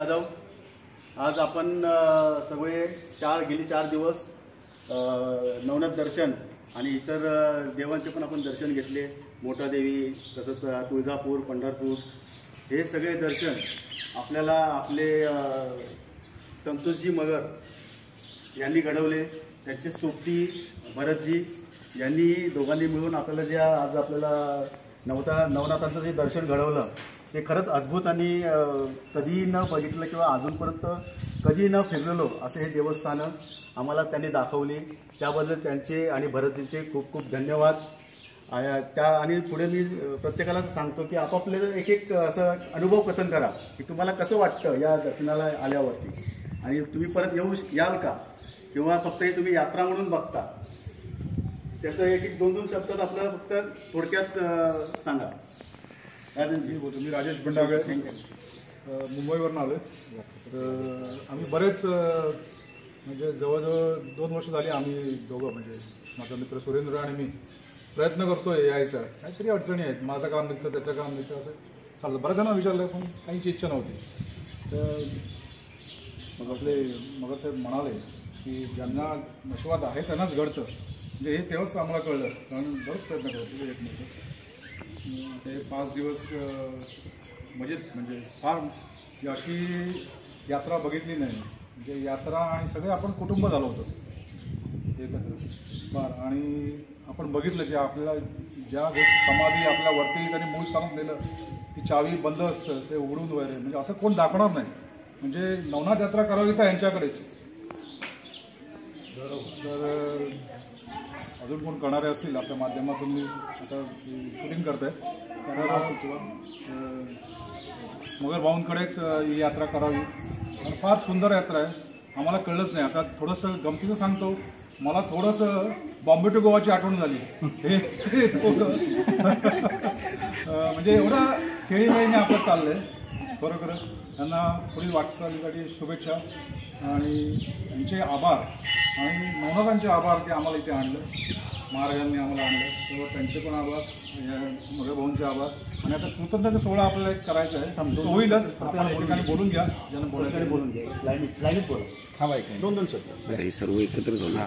जाऊ आज आपण सगळे गेली 4 दिवस नवनाथ दर्शन आणि इतर देवांचे पण आपण दर्शन घेतले। मोठा देवी तसंच तुळजापूर पंढरपूर हे सगळे दर्शन आपल्याला आपले संतोषजी मगर यांनी घडवले। त्यांचे सोबती भरतजी यांनी दोघांनी मिळून आपल्याला जे आज आपल्याला नवनाथांचं जे दर्शन घडवलं ते खरंच अद्भुत आणि कधी न बघितलं किंवा अजूनपर्यंत कधी न फिरलेलो असे हे देवस्थान आम्हाला त्यांनी दाखवली। त्याबद्दल त्यांचे आणि भरतजींचे खूप खूप धन्यवाद। आणि पुढे मी प्रत्येकाला सांगतो की आपापले एक असं अनुभव कथन करा की तुम्हाला कसं वाटतं या दर्शनाला आल्यावरती आणि तुम्ही परत याल का किंवा फक्त हे तुम्ही यात्रा म्हणून बघता। त्याचं एक 2 शब्दात आपल्याला फक्त थोडक्यात सांगा। राजनजी बोलतो मी राजेश बंडागळे मुंबईवरून आलो। तर आम्ही बरेच म्हणजे जवळजवळ 2 वर्ष झाली आम्ही दोघं म्हणजे माझा मित्र सुरेंद्र आणि मी प्रयत्न करतोय यायचा। काहीतरी अडचणी आहेत, माझं काम निघतं त्याचं काम निघतं असं चाललं। बऱ्याच जणांना विचारलं पण काहीची इच्छा नव्हती। तर मग आपले मगरसाहेब म्हणाले की ज्यांना नशिबात आहे त्यांनाच घडतं। म्हणजे हे तेव्हाच आम्हाला कळलं, कारण बरंच प्रयत्न करतो येत नव्हतं। ते 5 दिवस म्हणजे फार अशी यात्रा बघितली नाही। म्हणजे यात्रा आणि सगळे आपण कुटुंब झालो होतो एकत्र फार। आणि आपण बघितलं की आपल्याला ज्या समाधी आपल्या वरती त्यांनी मूळ स्थानात नेलं ती चावी बंद असतं, ते उघडून वगैरे म्हणजे असं कोण दाखवणार नाही। म्हणजे नवनाथ यात्रा करावी तर यांच्याकडेच। तर अजून कोण करणारे असतील आपल्या माध्यमातून मी आता शूटिंग करतोय त्यांना सुचवा मगर भाऊंकडेच ही यात्रा करावी। आणि फार सुंदर यात्रा आहे। आम्हाला कळलंच नाही। आता थोडंसं गमतीचं सांगतो, मला थोडंसं बॉम्बे टू गोवाची आठवण झाली। हे म्हणजे एवढा खेळीमेळीने आपलं चाललंय खरोखरच। त्यांना पुढील वाटचालीसाठी शुभेच्छा आणि त्यांचे आभार आणि नवनाथांचे आभार की आम्हाला इथे आणलं, महाराजांनी आम्हाला आणलं, तेव्हा त्यांचे पण आभार, मगर भाऊंचे आभार। आणि आता कृतज्ञता सोहळा आपल्याला एक करायचा आहे, तो होईलच। आपण ठिकाणी बोलून घ्या, ज्यांना बोलायचं बोलून घ्या, लाईनीत बोला। हा बाईक 2 शब्द सर्व एकत्र झाला।